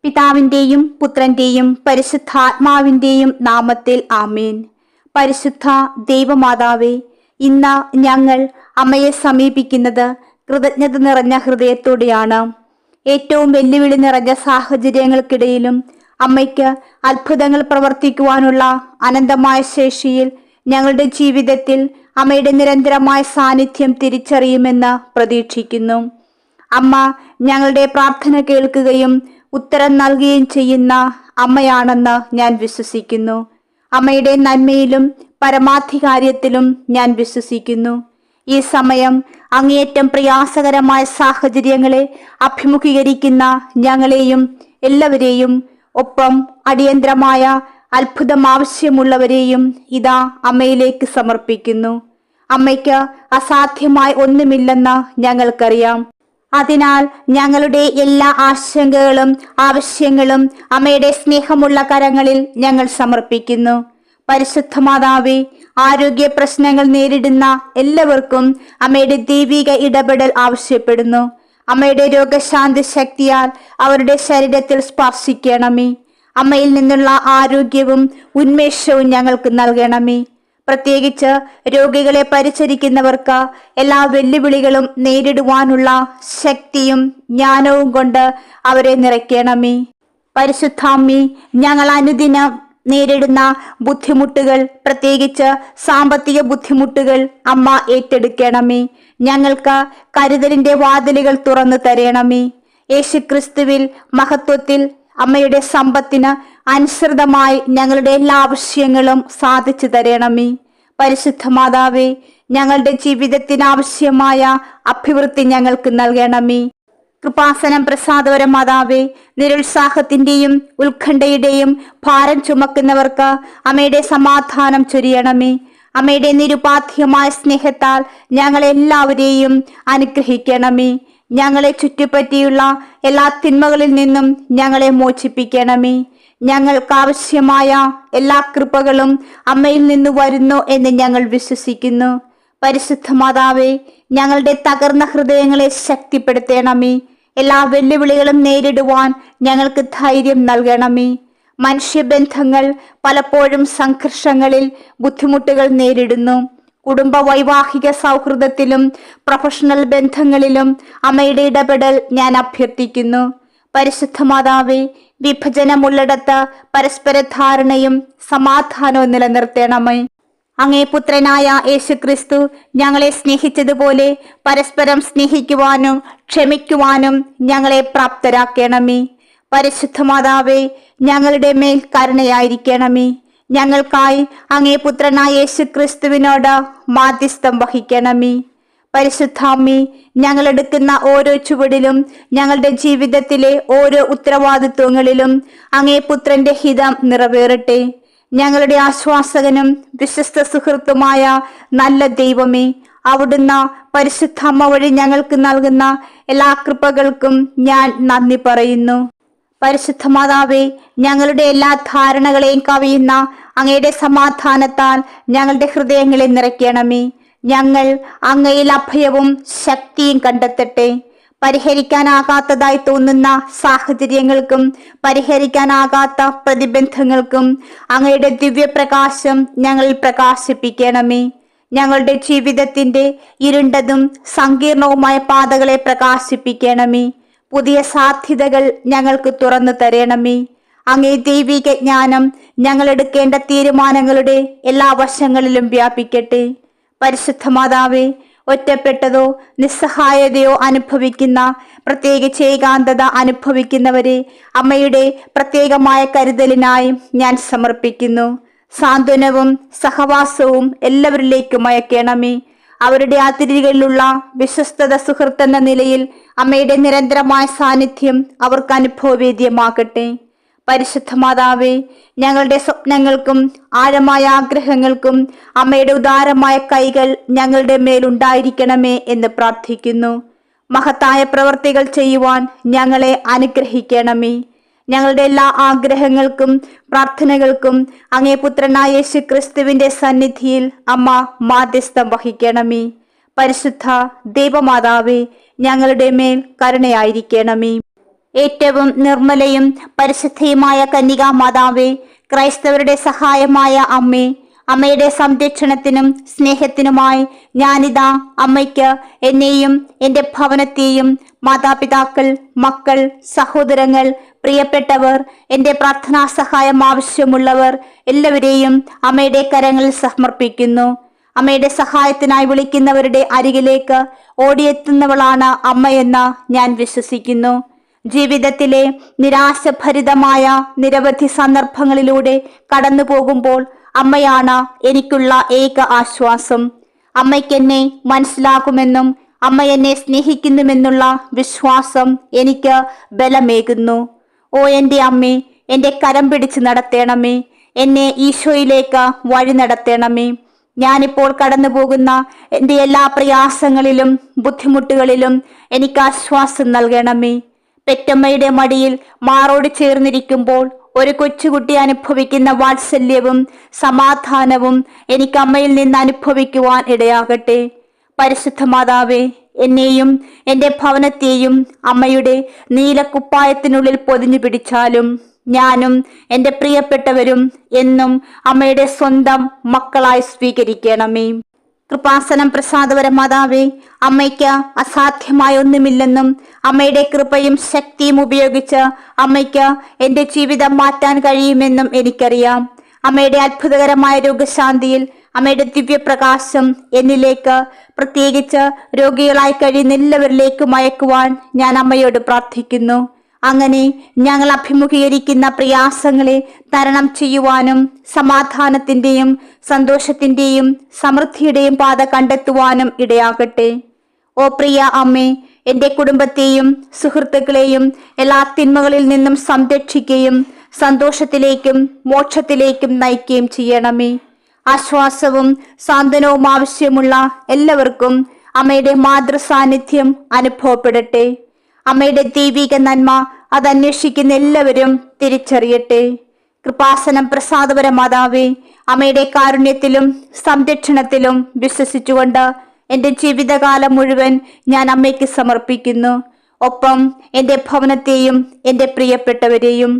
പിതാവിന്റെയും പുത്രന്റെയും പരിശുദ്ധാത്മാവിന്റെയും നാമത്തിൽ ആമേൻ. പരിശുദ്ധ ദൈവമാതാവേ, ഇന്ന് ഞങ്ങൾ അമ്മയെ സമീപിക്കുന്നത് കൃതജ്ഞത നിറഞ്ഞ ഹൃദയത്തോടെയാണ്. ഏറ്റവും വെല്ലുവിളി നിറഞ്ഞ സാഹചര്യങ്ങൾക്കിടയിലും അമ്മയ്ക്ക് അത്ഭുതങ്ങൾ പ്രവർത്തിക്കുവാനുള്ള അനന്തമായ ശേഷിയിൽ ഞങ്ങളുടെ ജീവിതത്തിൽ അമ്മയുടെ നിരന്തരമായ സാന്നിധ്യം തിരിച്ചറിയുമെന്ന് പ്രതീക്ഷിക്കുന്നു. അമ്മ ഞങ്ങളുടെ പ്രാർത്ഥന കേൾക്കുകയും ഉത്തരം നൽകുകയും ചെയ്യുന്ന അമ്മയാണെന്ന് ഞാൻ വിശ്വസിക്കുന്നു. അമ്മയുടെ നന്മയിലും പരമാധികാര്യത്തിലും ഞാൻ വിശ്വസിക്കുന്നു. ഈ സമയം അങ്ങേയറ്റം പ്രയാസകരമായ സാഹചര്യങ്ങളെ അഭിമുഖീകരിക്കുന്ന ഞങ്ങളെയും എല്ലാവരെയും, ഒപ്പം അടിയന്തരമായ അത്ഭുതം ആവശ്യമുള്ളവരെയും ഇതാ അമ്മയിലേക്ക് സമർപ്പിക്കുന്നു. അമ്മയ്ക്ക് അസാധ്യമായി ഒന്നുമില്ലെന്ന് ഞങ്ങൾക്കറിയാം. അതിനാൽ ഞങ്ങളുടെ എല്ലാ ആശങ്കകളും ആവശ്യങ്ങളും അമ്മയുടെ സ്നേഹമുള്ള കരങ്ങളിൽ ഞങ്ങൾ സമർപ്പിക്കുന്നു. പരിശുദ്ധ മാതാവേ, ആരോഗ്യ പ്രശ്നങ്ങൾ നേരിടുന്ന എല്ലാവർക്കും അമ്മയുടെ ദൈവിക ഇടപെടൽ ആവശ്യപ്പെടുന്നു. അമ്മയുടെ രോഗശാന്തി ശക്തിയാൽ അവരുടെ ശരീരത്തിൽ സ്പർശിക്കണമേ. അമ്മയിൽ നിന്നുള്ള ആരോഗ്യവും ഉന്മേഷവും ഞങ്ങൾക്ക് നൽകണമേ. പ്രത്യേകിച്ച് രോഗികളെ പരിചരിക്കുന്നവർക്ക് എല്ലാ വെല്ലുവിളികളും നേരിടുവാനുള്ള ശക്തിയും ജ്ഞാനവും കൊണ്ട് അവരെ നിറയ്ക്കണമേ. പരിശുദ്ധാമ്മേ, ഞങ്ങൾ അനുദിനം നേരിടുന്ന ബുദ്ധിമുട്ടുകൾ, പ്രത്യേകിച്ച് സാമ്പത്തിക ബുദ്ധിമുട്ടുകൾ അമ്മ ഏറ്റെടുക്കണമേ. ഞങ്ങൾക്ക് കരുതലിന്റെ വാതിലുകൾ തുറന്നു തരണമേ. യേശുക്രിസ്തുവിൽ മഹത്വത്തിൽ അമ്മയുടെ സമ്പത്തിന് അനുസൃതമായി ഞങ്ങളുടെ എല്ലാ ആവശ്യങ്ങളും സാധിച്ചു തരണമേ. പരിശുദ്ധ മാതാവേ, ഞങ്ങളുടെ ജീവിതത്തിന് ആവശ്യമായ അഭിവൃദ്ധി ഞങ്ങൾക്ക് നൽകണമേ. കൃപാസനം പ്രസാദപര മാതാവേ, നിരുത്സാഹത്തിന്റെയും ഉത്കണ്ഠയുടെയും ഭാരം ചുമക്കുന്നവർക്ക് അമ്മയുടെ സമാധാനം ചൊരിയണമേ. അമ്മയുടെ നിരുപാധ്യമായ സ്നേഹത്താൽ ഞങ്ങളെല്ലാവരെയും അനുഗ്രഹിക്കണമേ. ഞങ്ങളെ ചുറ്റിപ്പറ്റിയുള്ള എല്ലാ തിന്മകളിൽ നിന്നും ഞങ്ങളെ മോചിപ്പിക്കണമേ. ഞങ്ങൾക്കാവശ്യമായ എല്ലാ കൃപകളും അമ്മയിൽ നിന്ന് വരുന്നു എന്ന് ഞങ്ങൾ വിശ്വസിക്കുന്നു. പരിശുദ്ധ മാതാവേ, ഞങ്ങളുടെ തകർന്ന ഹൃദയങ്ങളെ ശക്തിപ്പെടുത്തണമേ. എല്ലാ വെല്ലുവിളികളും നേരിടുവാൻ ഞങ്ങൾക്ക് ധൈര്യം നൽകണമേ. മനുഷ്യബന്ധങ്ങൾ പലപ്പോഴും സംഘർഷങ്ങളിൽ ബുദ്ധിമുട്ടുകൾ നേരിടുന്നു. കുടുംബ വൈവാഹിക സൗഹൃദത്തിലും പ്രൊഫഷണൽ ബന്ധങ്ങളിലും അമ്മയുടെ ഇടപെടൽ ഞാൻ അഭ്യർത്ഥിക്കുന്നു. പരിശുദ്ധ മാതാവേ, വിഭജനമുള്ളിടത്ത് പരസ്പര ധാരണയും സമാധാനവും നിലനിർത്തണമേ. അങ്ങേ പുത്രനായ യേശുക്രിസ്തു ഞങ്ങളെ സ്നേഹിച്ചതുപോലെ പരസ്പരം സ്നേഹിക്കുവാനും ക്ഷമിക്കുവാനും ഞങ്ങളെ പ്രാപ്തരാക്കണമേ. പരിശുദ്ധ മാതാവേ, ഞങ്ങളുടെ മേൽ കരുണയായിരിക്കണമേ. ഞങ്ങൾക്കായി അങ്ങേ പുത്രനായ യേശുക്രിസ്തുവിനോട് മാധ്യസ്ഥം വഹിക്കണമേ. പരിശുദ്ധാമ്മേ, ഞങ്ങളെടുക്കുന്ന ഓരോ ചുവടിലും ഞങ്ങളുടെ ജീവിതത്തിലെ ഓരോ ഉത്തരവാദിത്വങ്ങളിലും അങ്ങേ പുത്രന്റെ ഹിതം നിറവേറട്ടെ. ഞങ്ങളുടെ ആശ്വാസകനും വിശ്വസ്ത സുഹൃത്തുമായ നല്ല ദൈവമേ, അവിടുന്ന് പരിശുദ്ധാമ്മ വഴി ഞങ്ങൾക്ക് നൽകുന്ന എല്ലാ കൃപകൾക്കും ഞാൻ നന്ദി പറയുന്നു. പരിശുദ്ധ മാതാവേ, ഞങ്ങളുടെ എല്ലാ ധാരണകളെയും കവിയുന്ന അങ്ങയുടെ സമാധാനത്താൽ ഞങ്ങളുടെ ഹൃദയങ്ങളെ നിറയ്ക്കണമേ. ഞങ്ങൾ അങ്ങയിൽ അഭയവും ശക്തിയും കണ്ടെത്തട്ടെ. പരിഹരിക്കാനാകാത്തതായി തോന്നുന്ന സാഹചര്യങ്ങൾക്കും പരിഹരിക്കാനാകാത്ത പ്രതിബന്ധങ്ങൾക്കും അങ്ങയുടെ ദിവ്യപ്രകാശം ഞങ്ങളിൽ പ്രകാശിപ്പിക്കണമേ. ഞങ്ങളുടെ ജീവിതത്തിന്റെ ഇരുണ്ടതും സങ്കീർണവുമായ പാതകളെ പ്രകാശിപ്പിക്കണമേ. പുതിയ സാധ്യതകൾ ഞങ്ങൾക്ക് തുറന്നു തരണമേ. അങ്ങേ ദൈവിക ജ്ഞാനം ഞങ്ങൾ എടുക്കേണ്ട തീരുമാനങ്ങളുടെ എല്ലാ വശങ്ങളിലും വ്യാപിക്കട്ടെ. പരിശുദ്ധ മാതാവേ, ഒറ്റപ്പെട്ടതോ നിസ്സഹായതയോ അനുഭവിക്കുന്ന, പ്രത്യേകിച്ച് ഏകാന്തത അനുഭവിക്കുന്നവരെ അമ്മയുടെ പ്രത്യേകമായ കരുതലിനായി ഞാൻ സമർപ്പിക്കുന്നു. സാന്ത്വനവും സഹവാസവും എല്ലാവരിലേക്കും അയക്കണമേ. അവരുടെ അതിരുകളിലുള്ള വിശ്വസ്തത സുഹൃത്തെന്ന നിലയിൽ അമ്മയുടെ നിരന്തരമായ സാന്നിധ്യം അവർക്ക് അനുഭവവേദ്യമാകട്ടെ. പരിശുദ്ധ മാതാവേ, ഞങ്ങളുടെ സ്വപ്നങ്ങൾക്കും ആഴമായ ആഗ്രഹങ്ങൾക്കും അമ്മയുടെ ഉദാരമായ കൈകൾ ഞങ്ങളുടെ മേലുണ്ടായിരിക്കണമേ എന്ന് പ്രാർത്ഥിക്കുന്നു. മഹത്തായ പ്രവർത്തികൾ ചെയ്യുവാൻ ഞങ്ങളെ അനുഗ്രഹിക്കണമേ. ഞങ്ങളുടെ എല്ലാ ആഗ്രഹങ്ങൾക്കും പ്രാർത്ഥനകൾക്കും അങ്ങേ പുത്രനായ യേശുക്രിസ്തുവിന്റെ സന്നിധിയിൽ അമ്മ മാധ്യസ്ഥം വഹിക്കണമേ. പരിശുദ്ധ ദൈവമാതാവേ, ഞങ്ങളുടെ മേൽ കരുണയായിരിക്കണമേ. ഏറ്റവും നിർമ്മലയും പരിശുദ്ധയുമായ കന്യകാമാതാവേ, ക്രൈസ്തവരുടെ സഹായമായ അമ്മേ, അമ്മയുടെ സംരക്ഷണത്തിനും സ്നേഹത്തിനുമായി ഞാനിതാ അമ്മയ്ക്ക് എന്നെയും എൻ്റെ ഭവനത്തെയും മാതാപിതാക്കൾ, മക്കൾ, സഹോദരങ്ങൾ, പ്രിയപ്പെട്ടവർ, എൻ്റെ പ്രാർത്ഥനാ സഹായം ആവശ്യമുള്ളവർ എല്ലാവരെയും അമ്മയുടെ കരങ്ങളിൽ സമർപ്പിക്കുന്നു. അമ്മയുടെ സഹായത്തിനായി വിളിക്കുന്നവരുടെ അരികിലേക്ക് ഓടിയെത്തുന്നവളാണ് അമ്മയെന്ന് ഞാൻ വിശ്വസിക്കുന്നു. ജീവിതത്തിലെ നിരാശഭരിതമായ നിരവധി സന്ദർഭങ്ങളിലൂടെ കടന്നു പോകുമ്പോൾ അമ്മയാണ് എനിക്കുള്ള ഏക ആശ്വാസം. അമ്മയ്ക്കെന്നെ മനസ്സിലാക്കുമെന്നും അമ്മ എന്നെ സ്നേഹിക്കുന്നുമെന്നുള്ള വിശ്വാസം എനിക്ക് ബലമേകുന്നു. ഓ എൻ്റെ അമ്മേ, എൻ്റെ കരം പിടിച്ച് നടത്തണമേ, എന്നെ ഈശോയിലേക്ക് വഴി നടത്തണമേ. ഞാനിപ്പോൾ കടന്നു പോകുന്ന എൻ്റെ എല്ലാ പ്രയാസങ്ങളിലും ബുദ്ധിമുട്ടുകളിലും എനിക്ക് ആശ്വാസം നൽകണമേ. പെറ്റമ്മയുടെ മടിയിൽ മാറോട് ചേർന്നിരിക്കുമ്പോൾ ഒരു കൊച്ചുകുട്ടി അനുഭവിക്കുന്ന വാത്സല്യവും സമാധാനവും എനിക്ക് അമ്മയിൽ നിന്ന് അനുഭവിക്കുവാൻ ഇടയാകട്ടെ. പരിശുദ്ധ മാതാവേ, എന്നെയും എൻ്റെ ഭവനത്തെയും അമ്മയുടെ നീലക്കുപ്പായത്തിനുള്ളിൽ പൊതിഞ്ഞു പിടിച്ചാലും ഞാനും എൻ്റെ പ്രിയപ്പെട്ടവരും എന്നും അമ്മയുടെ സ്വന്തം മക്കളായി സ്വീകരിക്കണമേ. കൃപാസനം പ്രസാദപര മാതാവേ, അമ്മയ്ക്ക് അസാധ്യമായ ഒന്നുമില്ലെന്നും അമ്മയുടെ കൃപയും ശക്തിയും ഉപയോഗിച്ച് അമ്മയ്ക്ക് എൻ്റെ ജീവിതം മാറ്റാൻ കഴിയുമെന്നും എനിക്കറിയാം. അമ്മയുടെ അത്ഭുതകരമായ രോഗശാന്തിയിൽ അമ്മയുടെ ദിവ്യപ്രകാശം എന്നിലേക്ക്, പ്രത്യേകിച്ച് രോഗികളായി കഴിയുന്ന എല്ലാവരിലേക്കും അയക്കുവാൻ ഞാൻ അമ്മയോട് പ്രാർത്ഥിക്കുന്നു. അങ്ങനെ ഞങ്ങൾ അഭിമുഖീകരിക്കുന്ന പ്രയാസങ്ങളെ തരണം ചെയ്യുവാനും സമാധാനത്തിൻ്റെയും സന്തോഷത്തിൻ്റെയും സമൃദ്ധിയുടെയും പാത കണ്ടെത്തുവാനും ഇടയാകട്ടെ. ഓ പ്രിയ അമ്മേ, എൻ്റെ കുടുംബത്തെയും സുഹൃത്തുക്കളെയും എല്ലാ തിന്മകളിൽ നിന്നും സംരക്ഷിക്കുകയും സന്തോഷത്തിലേക്കും മോക്ഷത്തിലേക്കും നയിക്കുകയും ചെയ്യണമേ. ആശ്വാസവും സാന്ത്വനവും ആവശ്യമുള്ള എല്ലാവർക്കും അമ്മയുടെ മാതൃസാന്നിധ്യം അനുഭവപ്പെടട്ടെ. അമ്മയുടെ ദൈവിക നന്മ അതന്വേഷിക്കുന്ന എല്ലാവരും തിരിച്ചറിയട്ടെ. കൃപാസനം പ്രസാദപര മാതാവേ, അമ്മയുടെ കാരുണ്യത്തിലും സംരക്ഷണത്തിലും വിശ്വസിച്ചുകൊണ്ട് എൻ്റെ ജീവിതകാലം മുഴുവൻ ഞാൻ അമ്മയ്ക്ക് സമർപ്പിക്കുന്നു. ഒപ്പം എൻ്റെ ഭവനത്തെയും എൻ്റെ പ്രിയപ്പെട്ടവരെയും.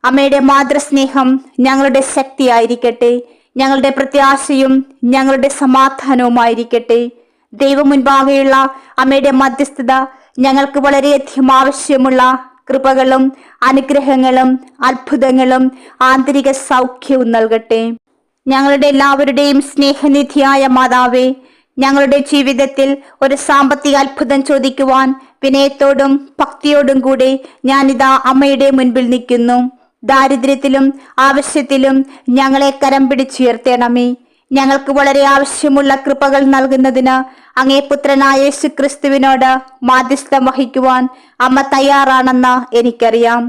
അമ്മയുടെ മാതൃസ്നേഹം ഞങ്ങളുടെ ശക്തിയായിരിക്കട്ടെ, ഞങ്ങളുടെ പ്രത്യാശയും ഞങ്ങളുടെ സമാധാനവുമായിരിക്കട്ടെ. ദൈവം മുൻപാകെയുള്ള അമ്മയുടെ മധ്യസ്ഥത ഞങ്ങൾക്ക് വളരെയധികം ആവശ്യമുള്ള കൃപകളും അനുഗ്രഹങ്ങളും അത്ഭുതങ്ങളും ആന്തരിക സൗഖ്യവും നൽകട്ടെ. ഞങ്ങളുടെ എല്ലാവരുടെയും സ്നേഹനിധിയായ മാതാവേ, ഞങ്ങളുടെ ജീവിതത്തിൽ ഒരു സാമ്പത്തിക അത്ഭുതം ചോദിക്കുവാൻ വിനയത്തോടും ഭക്തിയോടും കൂടി ഞാനിതാ അമ്മയുടെ മുൻപിൽ നിൽക്കുന്നു. ദാരിദ്ര്യത്തിലും ആവശ്യത്തിലും ഞങ്ങളെ കരം പിടിച്ചുയർത്തണമേ. ഞങ്ങൾക്ക് വളരെ ആവശ്യമുള്ള കൃപകൾ നൽകുന്നതിന് അങ്ങേ പുത്രനായ യേശു ക്രിസ്തുവിനോട് മാധ്യസ്ഥം വഹിക്കുവാൻ അമ്മ തയ്യാറാണെന്ന് എനിക്കറിയാം.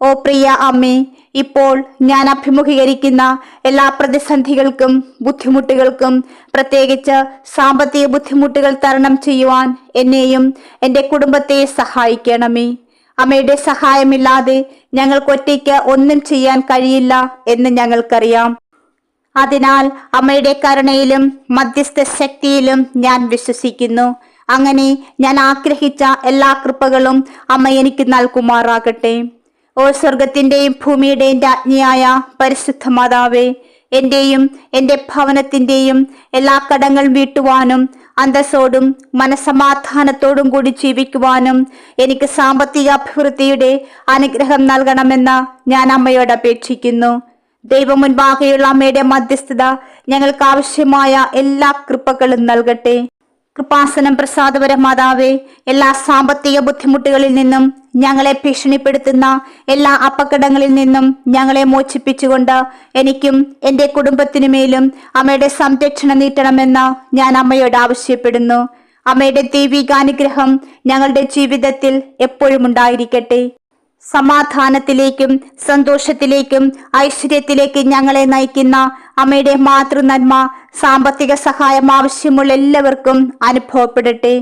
ഓ പ്രിയ അമ്മേ, ഇപ്പോൾ ഞാൻ അഭിമുഖീകരിക്കുന്ന എല്ലാ പ്രതിസന്ധികൾക്കും ബുദ്ധിമുട്ടുകൾക്കും, പ്രത്യേകിച്ച് സാമ്പത്തിക ബുദ്ധിമുട്ടുകൾ തരണം ചെയ്യുവാൻ എന്നെയും എൻ്റെ കുടുംബത്തെ സഹായിക്കണമേ. അമ്മയുടെ സഹായമില്ലാതെ ഞങ്ങൾക്ക് ഒറ്റയ്ക്ക് ഒന്നും ചെയ്യാൻ കഴിയില്ല എന്ന് ഞങ്ങൾക്കറിയാം. അതിനാൽ അമ്മയുടെ കരുണയിലും മധ്യസ്ഥ ശക്തിയിലും ഞാൻ വിശ്വസിക്കുന്നു. അങ്ങനെ ഞാൻ ആഗ്രഹിച്ച എല്ലാ കൃപകളും അമ്മ എനിക്ക് നൽകുമാറാകട്ടെ. ഓ സ്വർഗത്തിന്റെയും ഭൂമിയുടെയും രാജ്ഞിയായ പരിശുദ്ധ മാതാവേ, എന്റെയും എൻ്റെ ഭവനത്തിന്റെയും എല്ലാ കടങ്ങൾ വീട്ടുവാനും അന്തസ്സോടും മനസമാധാനത്തോടും കൂടി ജീവിക്കുവാനും എനിക്ക് സാമ്പത്തിക അഭിവൃദ്ധിയുടെ അനുഗ്രഹം നൽകണമെന്ന് ഞാൻ അമ്മയോട് അപേക്ഷിക്കുന്നു. ദൈവം മുൻപാകെയുള്ള അമ്മയുടെ മധ്യസ്ഥത ഞങ്ങൾക്ക് ആവശ്യമായ എല്ലാ കൃപകളും നൽകട്ടെ. കൃപാസനം പ്രസാദപര മാതാവേ, എല്ലാ സാമ്പത്തിക ബുദ്ധിമുട്ടുകളിൽ നിന്നും ഞങ്ങളെ ഭീഷണിപ്പെടുത്തുന്ന എല്ലാ അപകടങ്ങളിൽ നിന്നും ഞങ്ങളെ മോചിപ്പിച്ചുകൊണ്ട് എനിക്കും എൻ്റെ കുടുംബത്തിനുമേലും അമ്മയുടെ സംരക്ഷണം നീട്ടണമെന്ന് ഞാൻ അമ്മയോട് ആവശ്യപ്പെടുന്നു. അമ്മയുടെ ദൈവികാനുഗ്രഹം ഞങ്ങളുടെ ജീവിതത്തിൽ എപ്പോഴും ഉണ്ടായിരിക്കട്ടെ. സമാധാനത്തിലേക്കും സന്തോഷത്തിലേക്കും ഐശ്വര്യത്തിലേക്കും ഞങ്ങളെ നയിക്കുന്ന അമ്മയുടെ മാതൃനന്മ സാമ്പത്തിക സഹായം ആവശ്യമുള്ള എല്ലാവർക്കും അനുഭവപ്പെടട്ടെ.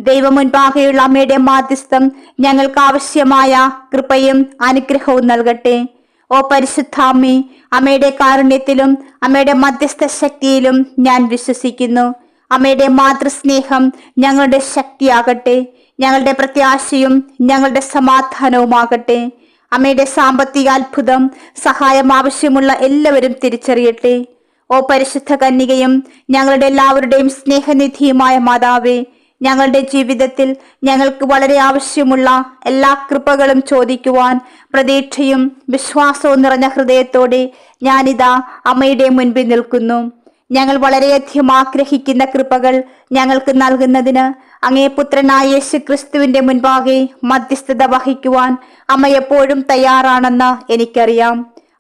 ദൈവം മുൻപാകെയുള്ള അമ്മയുടെ മാധ്യസ്ഥം ഞങ്ങൾക്ക് ആവശ്യമായ കൃപയും അനുഗ്രഹവും നൽകട്ടെ. ഓ പരിശുദ്ധാമ്മേ, അമ്മയുടെ കാരുണ്യത്തിലും അമ്മയുടെ മധ്യസ്ഥ ശക്തിയിലും ഞാൻ വിശ്വസിക്കുന്നു. അമ്മയുടെ മാതൃസ്നേഹം ഞങ്ങളുടെ ശക്തിയാകട്ടെ. ഞങ്ങളുടെ പ്രത്യാശയും ഞങ്ങളുടെ സമാധാനവുമാകട്ടെ. അമ്മയുടെ സാമ്പത്തിക അത്ഭുതം സഹായം ആവശ്യമുള്ള എല്ലാവരും തിരിച്ചറിയട്ടെ. ഓ പരിശുദ്ധ കന്യകയും ഞങ്ങളുടെ എല്ലാവരുടെയും സ്നേഹനിധിയുമായ മാതാവേ, ഞങ്ങളുടെ ജീവിതത്തിൽ ഞങ്ങൾക്ക് വളരെ ആവശ്യമുള്ള എല്ലാ കൃപകളും ചോദിക്കുവാൻ പ്രതീക്ഷയും വിശ്വാസവും നിറഞ്ഞ ഹൃദയത്തോടെ ഞാനിതാ അമ്മയുടെ മുൻപിൽ നിൽക്കുന്നു. ഞങ്ങൾ വളരെയധികം ആഗ്രഹിക്കുന്ന കൃപകൾ ഞങ്ങൾക്ക് നൽകുന്നതിന് അങ്ങേ പുത്രനായ യേശു ക്രിസ്തുവിന്റെ മുൻപാകെ മധ്യസ്ഥത വഹിക്കുവാൻ അമ്മ എപ്പോഴും തയ്യാറാണെന്ന് എനിക്കറിയാം.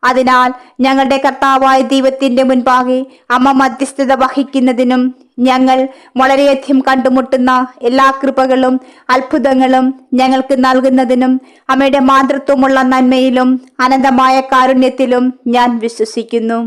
അതിനാൽ ഞങ്ങളുടെ കർത്താവായ ദൈവത്തിന്റെ മുൻപാകെ അമ്മ മധ്യസ്ഥത വഹിക്കുന്നതിനും ഞങ്ങൾ വളരെയധികം കണ്ടുമുട്ടുന്ന എല്ലാ കൃപകളും അത്ഭുതങ്ങളും ഞങ്ങൾക്ക് നൽകുന്നതിനും അമ്മയുടെ മാതൃത്വമുള്ള നന്മയിലും അനന്തമായ കാരുണ്യത്തിലും ഞാൻ വിശ്വസിക്കുന്നു.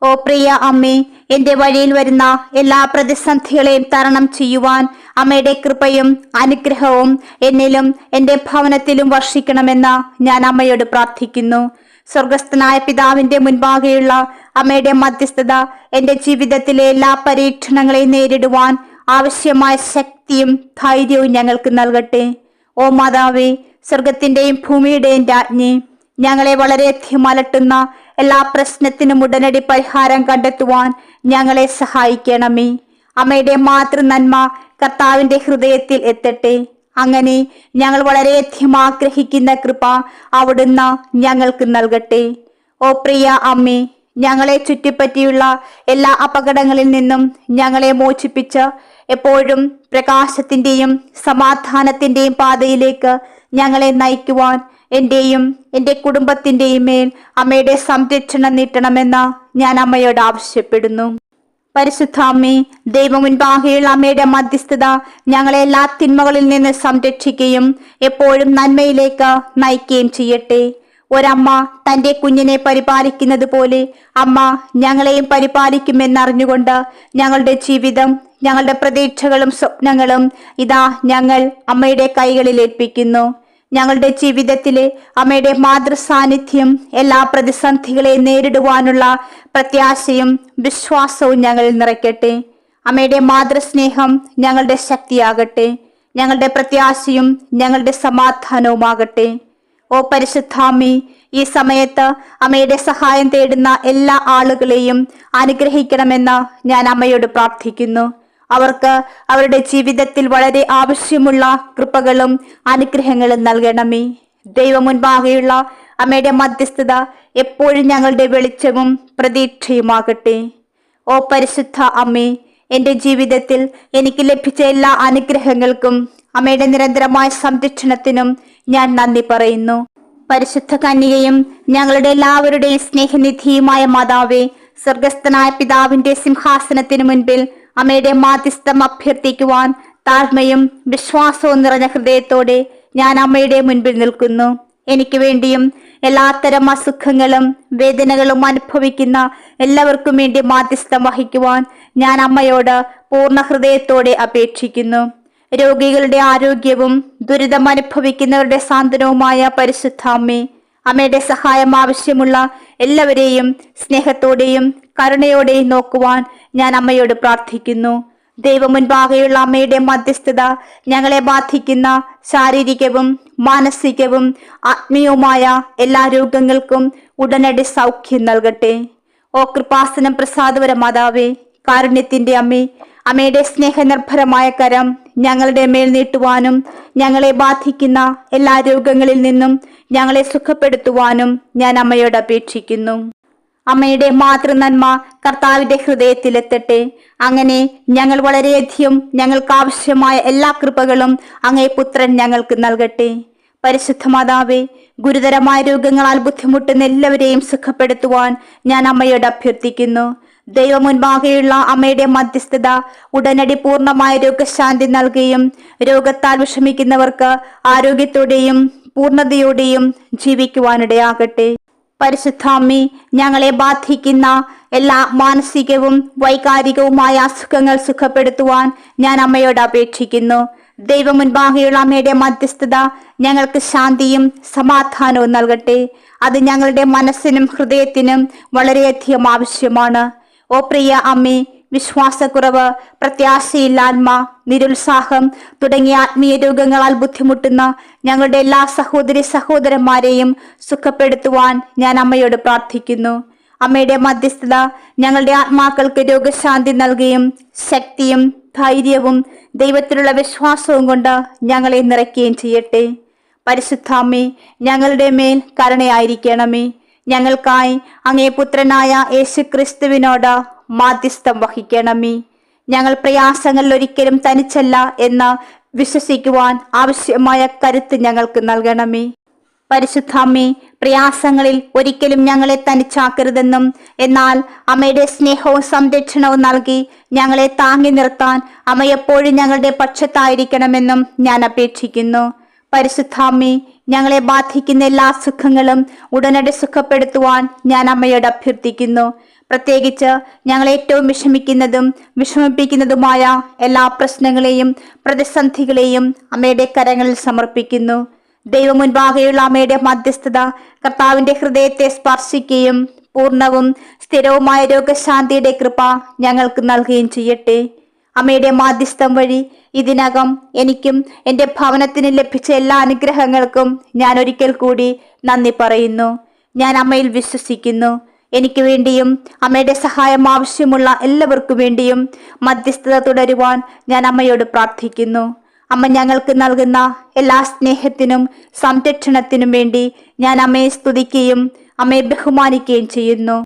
ഓ പ്രിയ അമ്മേ, എന്റെ വഴിയിൽ വരുന്ന എല്ലാ പ്രതിസന്ധികളെയും തരണം ചെയ്യുവാൻ അമ്മയുടെ കൃപയും അനുഗ്രഹവും എന്നിലും എന്റെ ഭവനത്തിലും വർഷിക്കണമെന്ന് ഞാൻ അമ്മയോട് പ്രാർത്ഥിക്കുന്നു. സ്വർഗസ്ഥനായ പിതാവിന്റെ മുൻപാകെയുള്ള അമ്മയുടെ മധ്യസ്ഥത എന്റെ ജീവിതത്തിലെ എല്ലാ പരീക്ഷണങ്ങളെയും നേരിടുവാൻ ആവശ്യമായ ശക്തിയും ധൈര്യവും ഞങ്ങൾക്ക് നൽകട്ടെ. ഓ മാതാവേ, സ്വർഗത്തിന്റെയും ഭൂമിയുടെയും രാജ്ഞി, ഞങ്ങളെ വളരെയധികം അലട്ടുന്ന എല്ലാ പ്രശ്നത്തിനും ഉടനടി പരിഹാരം കണ്ടെത്തുവാൻ ഞങ്ങളെ സഹായിക്കണമേ. അമ്മയുടെ മാതൃനന്മ കർത്താവിന്റെ ഹൃദയത്തിൽ എത്തട്ടെ. അങ്ങനെ ഞങ്ങൾ വളരെയധികം ആഗ്രഹിക്കുന്ന കൃപ അവിടുന്ന് ഞങ്ങൾക്ക് നൽകട്ടെ. ഓ പ്രിയ അമ്മേ, ഞങ്ങളെ ചുറ്റിപ്പറ്റിയുള്ള എല്ലാ അപകടങ്ങളിൽ നിന്നും ഞങ്ങളെ മോചിപ്പിച്ച് എപ്പോഴും പ്രകാശത്തിന്റെയും സമാധാനത്തിന്റെയും പാതയിലേക്ക് ഞങ്ങളെ നയിക്കുവാൻ എന്റെയും എന്റെ കുടുംബത്തിന്റെയും മേൽ അമ്മയുടെ സംരക്ഷണം നീട്ടണമെന്ന് ഞാൻ അമ്മയോട് ആവശ്യപ്പെടുന്നു. പരിശുദ്ധ അമ്മേ, ദൈവമുൻപാകെയുള്ള അമ്മയുടെ മധ്യസ്ഥത ഞങ്ങളെ എല്ലാ തിന്മകളിൽ നിന്ന് സംരക്ഷിക്കുകയും എപ്പോഴും നന്മയിലേക്ക് നയിക്കുകയും ചെയ്യട്ടെ. ഒരമ്മ തന്റെ കുഞ്ഞിനെ പരിപാലിക്കുന്നത് പോലെ അമ്മ ഞങ്ങളെയും പരിപാലിക്കുമെന്നറിഞ്ഞുകൊണ്ട് ഞങ്ങളുടെ ജീവിതം, ഞങ്ങളുടെ പ്രതീക്ഷകളും സ്വപ്നങ്ങളും ഇതാ ഞങ്ങൾ അമ്മയുടെ കൈകളിൽ ഏൽപ്പിക്കുന്നു. ഞങ്ങളുടെ ജീവിതത്തിലെ അമ്മയുടെ മാതൃസാന്നിധ്യം എല്ലാ പ്രതിസന്ധികളെയും നേരിടുവാനുള്ള പ്രത്യാശയും വിശ്വാസവും ഞങ്ങളിൽ നിറയ്ക്കട്ടെ. അമ്മയുടെ മാതൃസ്നേഹം ഞങ്ങളുടെ ശക്തിയാകട്ടെ. ഞങ്ങളുടെ പ്രത്യാശയും ഞങ്ങളുടെ സമാധാനവുമാകട്ടെ. ഓ പരിശുദ്ധാമ്മേ, ഈ സമയത്ത് അമ്മയുടെ സഹായം തേടുന്ന എല്ലാ ആളുകളെയും അനുഗ്രഹിക്കണമെന്ന് ഞാൻ അമ്മയോട് പ്രാർത്ഥിക്കുന്നു. അവർക്ക് അവരുടെ ജീവിതത്തിൽ വളരെ ആവശ്യമുള്ള കൃപകളും അനുഗ്രഹങ്ങളും നൽകണമേ. ദൈവമുൻപാകെയുള്ള അമ്മയുടെ മധ്യസ്ഥത എപ്പോഴും ഞങ്ങളുടെ വെളിച്ചവും പ്രതീക്ഷയുമാകട്ടെ. ഓ പരിശുദ്ധ അമ്മേ, എൻ്റെ ജീവിതത്തിൽ എനിക്ക് ലഭിച്ച എല്ലാ അനുഗ്രഹങ്ങൾക്കും അമ്മയുടെ നിരന്തരമായ സംരക്ഷണത്തിനും ഞാൻ നന്ദി പറയുന്നു. പരിശുദ്ധ കന്യകയും ഞങ്ങളുടെ എല്ലാവരുടെയും സ്നേഹനിധിയുമായ മാതാവേ, സ്വർഗസ്ഥനായ പിതാവിന്റെ സിംഹാസനത്തിനു മുൻപിൽ അമ്മയുടെ മാധ്യസ്ഥം അഭ്യർത്ഥിക്കുവാൻ താഴ്മയും വിശ്വാസവും നിറഞ്ഞ ഹൃദയത്തോടെ ഞാൻ അമ്മയുടെ മുൻപിൽ നിൽക്കുന്നു. എനിക്ക് വേണ്ടിയും എല്ലാത്തരം അസുഖങ്ങളും വേദനകളും അനുഭവിക്കുന്ന എല്ലാവർക്കും വേണ്ടി മാധ്യസ്ഥം വഹിക്കുവാൻ ഞാൻ അമ്മയോട് പൂർണ്ണ ഹൃദയത്തോടെ അപേക്ഷിക്കുന്നു. രോഗികളുടെ ആരോഗ്യവും ദുരിതം അനുഭവിക്കുന്നവരുടെ സാന്ത്വനവുമായ പരിശുദ്ധ അമ്മേ, അമ്മയുടെ സഹായം ആവശ്യമുള്ള എല്ലാവരെയും സ്നേഹത്തോടെയും കരുണയോടെയും നോക്കുവാൻ ഞാൻ അമ്മയോട് പ്രാർത്ഥിക്കുന്നു. ദൈവമുൻപാകെയുള്ള അമ്മയുടെ മധ്യസ്ഥത ഞങ്ങളെ ബാധിക്കുന്ന ശാരീരികവും മാനസികവും ആത്മീയവുമായ എല്ലാ രോഗങ്ങൾക്കും ഉടനടി സൗഖ്യം നൽകട്ടെ. ഓ കൃപാസനം പ്രസാദപര മാതാവേ, കാരുണ്യത്തിന്റെ അമ്മേ, അമ്മയുടെ സ്നേഹനിർഭരമായ കരം ഞങ്ങളുടെ മേൽ നീട്ടുവാനും ഞങ്ങളെ ബാധിക്കുന്ന എല്ലാ രോഗങ്ങളിൽ നിന്നും ഞങ്ങളെ സുഖപ്പെടുത്തുവാനും ഞാൻ അമ്മയോട് അപേക്ഷിക്കുന്നു. അമ്മയുടെ മാതൃനന്മ കർത്താവിന്റെ ഹൃദയത്തിലെത്തട്ടെ. അങ്ങനെ ഞങ്ങൾ വളരെയധികം ഞങ്ങൾക്ക് ആവശ്യമായ എല്ലാ കൃപകളും അങ്ങേ പുത്രൻ ഞങ്ങൾക്ക് നൽകട്ടെ. പരിശുദ്ധ മാതാവേ, ഗുരുതരമായ രോഗങ്ങളാൽ ബുദ്ധിമുട്ടുന്ന എല്ലാവരെയും സുഖപ്പെടുത്തുവാൻ ഞാൻ അമ്മയോട് അഭ്യർത്ഥിക്കുന്നു. ദൈവമുൻപാകെയുള്ള അമ്മയുടെ മധ്യസ്ഥത ഉടനടി പൂർണ്ണമായ രോഗശാന്തി നൽകുകയും രോഗത്താൽ വിഷമിക്കുന്നവർക്ക് ആരോഗ്യത്തോടെയും പൂർണ്ണതയോടെയും ജീവിക്കുവാനിടയാകട്ടെ. പരിശുദ്ധാമ്മേ, ഞങ്ങളെ ബാധിക്കുന്ന എല്ലാ മാനസികവും വൈകാരികവുമായ അസുഖങ്ങൾ സുഖപ്പെടുത്തുവാൻ ഞാൻ അമ്മയോട് അപേക്ഷിക്കുന്നു. ദൈവമുൻപാകെയുള്ള അമ്മയുടെ മധ്യസ്ഥത ഞങ്ങൾക്ക് ശാന്തിയും സമാധാനവും നൽകട്ടെ. അത് ഞങ്ങളുടെ മനസ്സിനും ഹൃദയത്തിനും വളരെയധികം ആവശ്യമാണ്. ഓ പ്രിയ അമ്മേ, വിശ്വാസക്കുറവ്, പ്രത്യാശയില്ലായ്മ, നിരുത്സാഹം തുടങ്ങിയ ആത്മീയ രോഗങ്ങളാൽ ബുദ്ധിമുട്ടുന്ന ഞങ്ങളുടെ എല്ലാ സഹോദരി സഹോദരന്മാരെയും സുഖപ്പെടുത്തുവാൻ ഞാൻ അമ്മയോട് പ്രാർത്ഥിക്കുന്നു. അമ്മയുടെ മധ്യസ്ഥത ഞങ്ങളുടെ ആത്മാക്കൾക്ക് രോഗശാന്തി നൽകുകയും ശക്തിയും ധൈര്യവും ദൈവത്തിലുള്ള വിശ്വാസവും കൊണ്ട് ഞങ്ങളെ നിറയ്ക്കുകയും ചെയ്യട്ടെ. പരിശുദ്ധാമ്മേ, ഞങ്ങളുടെ മേൽ കരുണയായിരിക്കണമേ. ഞങ്ങൾക്കായി അങ്ങേ പുത്രനായ യേശു ക്രിസ്തുവിനോട് മാധ്യസ്ഥം വഹിക്കണമേ. ഞങ്ങൾ പ്രയാസങ്ങളിൽ ഒരിക്കലും തനിച്ചല്ല എന്ന് വിശ്വസിക്കുവാൻ ആവശ്യമായ കരുത്ത് ഞങ്ങൾക്ക് നൽകണമേ. പരിശുദ്ധാമ്മേ, പ്രയാസങ്ങളിൽ ഒരിക്കലും ഞങ്ങളെ തനിച്ചാക്കരുതെന്നും എന്നാൽ അമ്മയുടെ സ്നേഹവും സംരക്ഷണവും നൽകി ഞങ്ങളെ താങ്ങി നിർത്താൻ അമ്മ എപ്പോഴും ഞങ്ങളുടെ പക്ഷത്തായിരിക്കണമെന്നും ഞാൻ അപേക്ഷിക്കുന്നു. പരിശുദ്ധാമ്മേ, ഞങ്ങളെ ബാധിക്കുന്ന എല്ലാ സുഖങ്ങളും ഉടനടി സുഖപ്പെടുത്തുവാൻ ഞാൻ അമ്മയോട് അഭ്യർത്ഥിക്കുന്നു. പ്രത്യേകിച്ച് ഞങ്ങൾ ഏറ്റവും വിഷമിപ്പിക്കുന്നതുമായ എല്ലാ പ്രശ്നങ്ങളെയും പ്രതിസന്ധികളെയും അമ്മയുടെ കരങ്ങളിൽ സമർപ്പിക്കുന്നു. ദൈവം മുൻപാകെയുള്ള അമ്മയുടെ മധ്യസ്ഥത കർത്താവിന്റെ ഹൃദയത്തെ സ്പർശിക്കുകയും പൂർണ്ണവും സ്ഥിരവുമായ രോഗശാന്തിയുടെ കൃപ ഞങ്ങൾക്ക് നൽകുകയും ചെയ്യട്ടെ. അമ്മയുടെ മാധ്യസ്ഥം വഴി ഇതിനകം എനിക്കും എൻ്റെ ഭവനത്തിന് ലഭിച്ച എല്ലാ അനുഗ്രഹങ്ങൾക്കും ഞാൻ ഒരിക്കൽ കൂടി നന്ദി പറയുന്നു. ഞാൻ അമ്മയിൽ വിശ്വസിക്കുന്നു. എനിക്ക് വേണ്ടിയും അമ്മയുടെ സഹായം ആവശ്യമുള്ള എല്ലാവർക്കും വേണ്ടിയും മധ്യസ്ഥത തുടരുവാൻ ഞാൻ അമ്മയോട് പ്രാർത്ഥിക്കുന്നു. അമ്മ ഞങ്ങൾക്ക് നൽകുന്ന എല്ലാ സ്നേഹത്തിനും സംരക്ഷണത്തിനും വേണ്ടി ഞാൻ അമ്മയെ സ്തുതിക്കുകയും അമ്മയെ ബഹുമാനിക്കുകയും ചെയ്യുന്നു.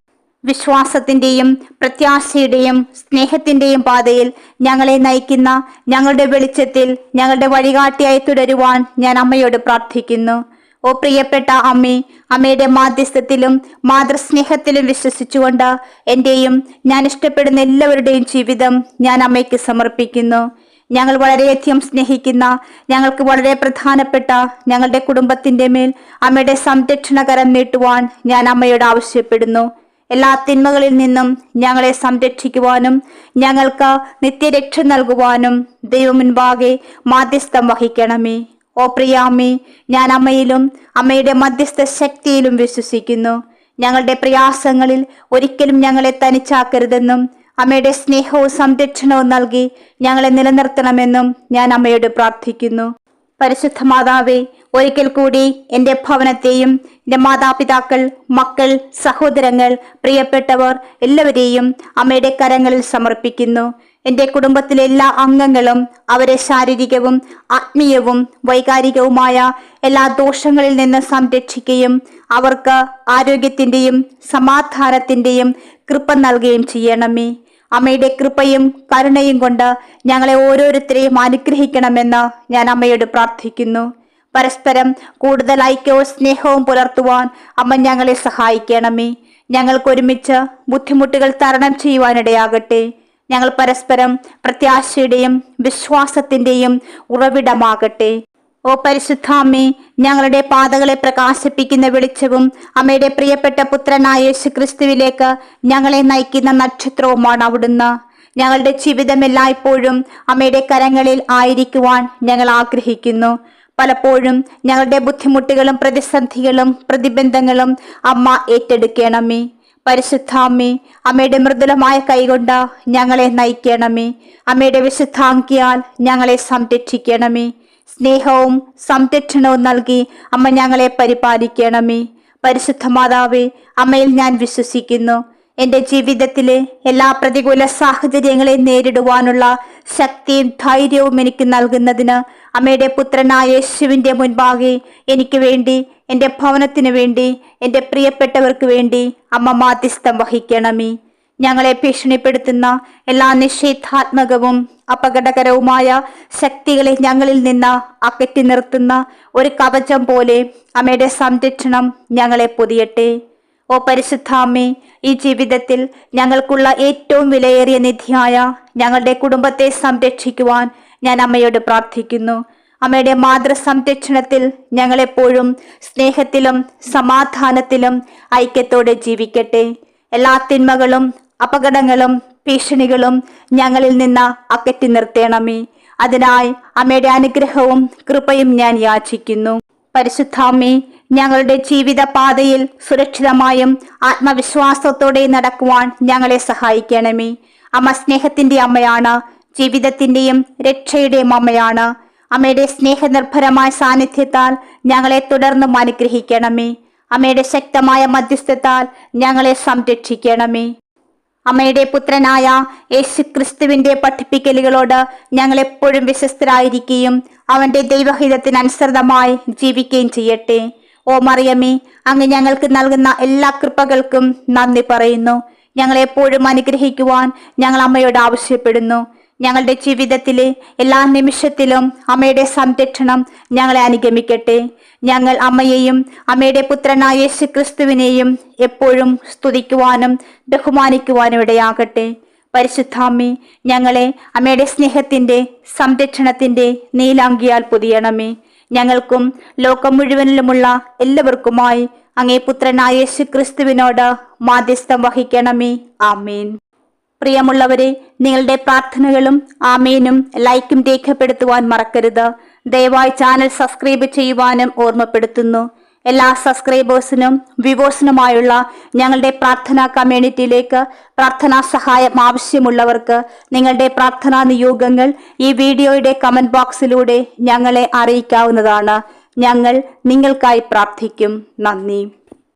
വിശ്വാസത്തിന്റെയും പ്രത്യാശയുടെയും സ്നേഹത്തിന്റെയും പാതയിൽ ഞങ്ങളെ നയിക്കുന്ന ഞങ്ങളുടെ വെളിച്ചത്തിൽ ഞങ്ങളുടെ വഴികാട്ടിയായി തുടരുവാൻ ഞാൻ അമ്മയോട് പ്രാർത്ഥിക്കുന്നു. ഓ പ്രിയപ്പെട്ട അമ്മേ, അമ്മയുടെ മാധ്യസ്ഥത്തിലും മാതൃസ്നേഹത്തിലും വിശ്വസിച്ചുകൊണ്ട് എൻ്റെയും ഞാൻ ഇഷ്ടപ്പെടുന്ന എല്ലാവരുടെയും ജീവിതം ഞാൻ അമ്മയ്ക്ക് സമർപ്പിക്കുന്നു. ഞങ്ങൾ വളരെയധികം സ്നേഹിക്കുന്ന, ഞങ്ങൾക്ക് വളരെ പ്രധാനപ്പെട്ട ഞങ്ങളുടെ കുടുംബത്തിന്റെ മേൽ അമ്മയുടെ സംരക്ഷണകരം നീട്ടുവാൻ ഞാൻ അമ്മയോട് ആവശ്യപ്പെടുന്നു. എല്ലാ തിന്മകളിൽ നിന്നും ഞങ്ങളെ സംരക്ഷിക്കുവാനും ഞങ്ങൾക്ക് നിത്യരക്ഷ നൽകുവാനും ദൈവം മുൻപാകെ മാധ്യസ്ഥം വഹിക്കണമേ. ഓ പ്രിയാമ്മേ, ഞാൻ അമ്മയിലും അമ്മയുടെ മധ്യസ്ഥ ശക്തിയിലും വിശ്വസിക്കുന്നു. ഞങ്ങളുടെ പ്രയാസങ്ങളിൽ ഒരിക്കലും ഞങ്ങളെ തനിച്ചാക്കരുതെന്നും അമ്മയുടെ സ്നേഹവും സംരക്ഷണവും നൽകി ഞങ്ങളെ നിലനിർത്തണമെന്നും ഞാൻ അമ്മയോട് പ്രാർത്ഥിക്കുന്നു. പരിശുദ്ധ മാതാവേ, ഒരിക്കൽ കൂടി എൻ്റെ ഭവനത്തെയും എൻ്റെ മാതാപിതാക്കൾ, മക്കൾ, സഹോദരങ്ങൾ, പ്രിയപ്പെട്ടവർ എല്ലാവരെയും അമ്മയുടെ കരങ്ങളിൽ സമർപ്പിക്കുന്നു. എൻ്റെ കുടുംബത്തിലെ എല്ലാ അംഗങ്ങളും അവരെ ശാരീരികവും ആത്മീയവും വൈകാരികവുമായ എല്ലാ ദോഷങ്ങളിൽ നിന്ന് സംരക്ഷിക്കുകയും അവർക്ക് ആരോഗ്യത്തിൻ്റെയും സമാധാനത്തിൻ്റെയും കൃപ നൽകുകയും ചെയ്യണമേ. അമ്മയുടെ കൃപയും കരുണയും കൊണ്ട് ഞങ്ങളെ ഓരോരുത്തരെയും അനുഗ്രഹിക്കണമെന്ന് ഞാൻ അമ്മയോട് പ്രാർത്ഥിക്കുന്നു. പരസ്പരം കൂടുതൽ ഐക്യവും സ്നേഹവും പുലർത്തുവാൻ അമ്മ ഞങ്ങളെ സഹായിക്കണമേ. ഞങ്ങൾക്ക് ഒരുമിച്ച് ബുദ്ധിമുട്ടുകൾ തരണം ചെയ്യുവാനിടയാകട്ടെ. ഞങ്ങൾ പരസ്പരം പ്രത്യാശയുടെയും വിശ്വാസത്തിന്റെയും ഉറവിടമാകട്ടെ. ഓ പരിശുദ്ധാമ്മേ, ഞങ്ങളുടെ പാതകളെ പ്രകാശിപ്പിക്കുന്ന വെളിച്ചവും അമ്മയുടെ പ്രിയപ്പെട്ട പുത്രനായ യേശു ക്രിസ്തുവിലേക്ക് ഞങ്ങളെ നയിക്കുന്ന നക്ഷത്രവുമാണ് അവിടുന്ന്. ഞങ്ങളുടെ ജീവിതം എല്ലായ്പ്പോഴും അമ്മയുടെ കരങ്ങളിൽ ആയിരിക്കുവാൻ ഞങ്ങൾ ആഗ്രഹിക്കുന്നു. പലപ്പോഴും ഞങ്ങളുടെ ബുദ്ധിമുട്ടുകളും പ്രതിസന്ധികളും പ്രതിബന്ധങ്ങളും അമ്മ ഏറ്റെടുക്കണമേ. പരിശുദ്ധാമ്മേ, അമ്മയുടെ മൃദുലമായ കൈകൊണ്ട് ഞങ്ങളെ നയിക്കണമേ. അമ്മയുടെ വിശുദ്ധാംഗിയാൽ ഞങ്ങളെ സംരക്ഷിക്കണമേ. സ്നേഹവും സംരക്ഷണവും നൽകി അമ്മ ഞങ്ങളെ പരിപാലിക്കണമേ. പരിശുദ്ധ മാതാവേ, അമ്മയിൽ ഞാൻ വിശ്വസിക്കുന്നു. എൻ്റെ ജീവിതത്തിലെ എല്ലാ പ്രതികൂല സാഹചര്യങ്ങളെ നേരിടുവാനുള്ള ശക്തിയും ധൈര്യവും എനിക്ക് നൽകുന്നതിന് അമ്മയുടെ പുത്രനായ യേശുവിൻ്റെ മുൻപാകെ എനിക്ക് വേണ്ടി, എൻ്റെ ഭവനത്തിനു വേണ്ടി, എൻ്റെ പ്രിയപ്പെട്ടവർക്ക് വേണ്ടി അമ്മ മാധ്യസ്ഥം വഹിക്കണമേ. ഞങ്ങളെ ഭീഷണിപ്പെടുത്തുന്ന എല്ലാ നിഷേധാത്മകവും അപകടകരവുമായ ശക്തികളെ ഞങ്ങളിൽ നിന്ന് അകറ്റി നിർത്തുന്ന ഒരു കവചം പോലെ അമ്മയുടെ സംരക്ഷണം ഞങ്ങളെ പൊതിയട്ടെ. ഓ പരിശുദ്ധാമ്മേ, ഈ ജീവിതത്തിൽ ഞങ്ങൾക്കുള്ള ഏറ്റവും വിലയേറിയ നിധിയായ ഞങ്ങളുടെ കുടുംബത്തെ സംരക്ഷിക്കുവാൻ ഞാൻ അമ്മയോട് പ്രാർത്ഥിക്കുന്നു. അമ്മയുടെ മാതൃ സംരക്ഷണത്തിൽ ഞങ്ങളെപ്പോഴും സ്നേഹത്തിലും സമാധാനത്തിലും ഐക്യത്തോടെ ജീവിക്കട്ടെ. എല്ലാ തിന്മകളും അപകടങ്ങളും ഭീഷണികളും ഞങ്ങളിൽ നിന്ന് അകറ്റി നിർത്തണമേ. അതിനായി അമ്മയുടെ അനുഗ്രഹവും കൃപയും ഞാൻ യാചിക്കുന്നു. പരിശുദ്ധാമ്മേ, ഞങ്ങളുടെ ജീവിത പാതയിൽ സുരക്ഷിതമായും ആത്മവിശ്വാസത്തോടെ നടക്കുവാൻ ഞങ്ങളെ സഹായിക്കണമേ. അമ്മ സ്നേഹത്തിന്റെ അമ്മയാണ്, ജീവിതത്തിന്റെയും രക്ഷയുടെയും അമ്മയാണ്. അമ്മയുടെ സ്നേഹനിർഭരമായ സാന്നിധ്യത്താൽ ഞങ്ങളെ തുടർന്നും അനുഗ്രഹിക്കണമേ. അമ്മയുടെ ശക്തമായ മധ്യസ്ഥത്താൽ ഞങ്ങളെ സംരക്ഷിക്കണമേ. അമ്മയുടെ പുത്രനായ യേശുക്രിസ്തുവിന്റെ പഠിപ്പിക്കലുകളോട് ഞങ്ങൾ എപ്പോഴും വിശ്വസ്തരായിരിക്കുകയും അവന്റെ ദൈവഹിതത്തിനനുസൃതമായി ജീവിക്കുകയും ചെയ്യട്ടെ. ഓ മറിയമേ, അങ്ങ് ഞങ്ങൾക്ക് നൽകുന്ന എല്ലാ കൃപകൾക്കും നന്ദി പറയുന്നു. ഞങ്ങളെപ്പോഴും അനുഗ്രഹിക്കുവാൻ ഞങ്ങൾ അമ്മയോട് ആവശ്യപ്പെടുന്നു. ഞങ്ങളുടെ ജീവിതത്തിലെ എല്ലാ നിമിഷത്തിലും അമ്മയുടെ സംരക്ഷണം ഞങ്ങളെ അനുഗമിക്കട്ടെ. ഞങ്ങൾ അമ്മയെയും അമ്മയുടെ പുത്രനായ യേശുക്രിസ്തുവിനെയും എപ്പോഴും സ്തുതിക്കുവാനും ബഹുമാനിക്കുവാനും ഇടയാകട്ടെ. പരിശുദ്ധാമ്മേ, ഞങ്ങളെ അമ്മയുടെ സ്നേഹത്തിന്റെ സംരക്ഷണത്തിന്റെ നീലാങ്കിയാൽ പൊതിയണമേ. ഞങ്ങൾക്കും ലോകം മുഴുവനിലുമുള്ള എല്ലാവർക്കുമായി അങ്ങേ പുത്രനായ യേശുക്രിസ്തുവിനോട് മാധ്യസ്ഥം വഹിക്കണമേ. ആമേൻ. പ്രിയമുള്ളവരെ, നിങ്ങളുടെ പ്രാർത്ഥനകളും ആമേനും ലൈക്കും രേഖപ്പെടുത്തുവാൻ മറക്കരുത്. ദയവായി ചാനൽ സബ്സ്ക്രൈബ് ചെയ്യുവാനും ഓർമ്മപ്പെടുത്തുന്നു. എല്ലാ സബ്സ്ക്രൈബേഴ്സിനും വ്യൂവേഴ്സിനുമായുള്ള ഞങ്ങളുടെ പ്രാർത്ഥനാ കമ്മ്യൂണിറ്റിയിലേക്ക് പ്രാർത്ഥനാ സഹായം ആവശ്യമുള്ളവർക്ക് നിങ്ങളുടെ പ്രാർത്ഥനാ നിയോഗങ്ങൾ ഈ വീഡിയോയുടെ കമന്റ് ബോക്സിലൂടെ ഞങ്ങളെ അറിയിക്കാവുന്നതാണ്. ഞങ്ങൾ നിങ്ങൾക്കായി പ്രാർത്ഥിക്കും. നന്ദി.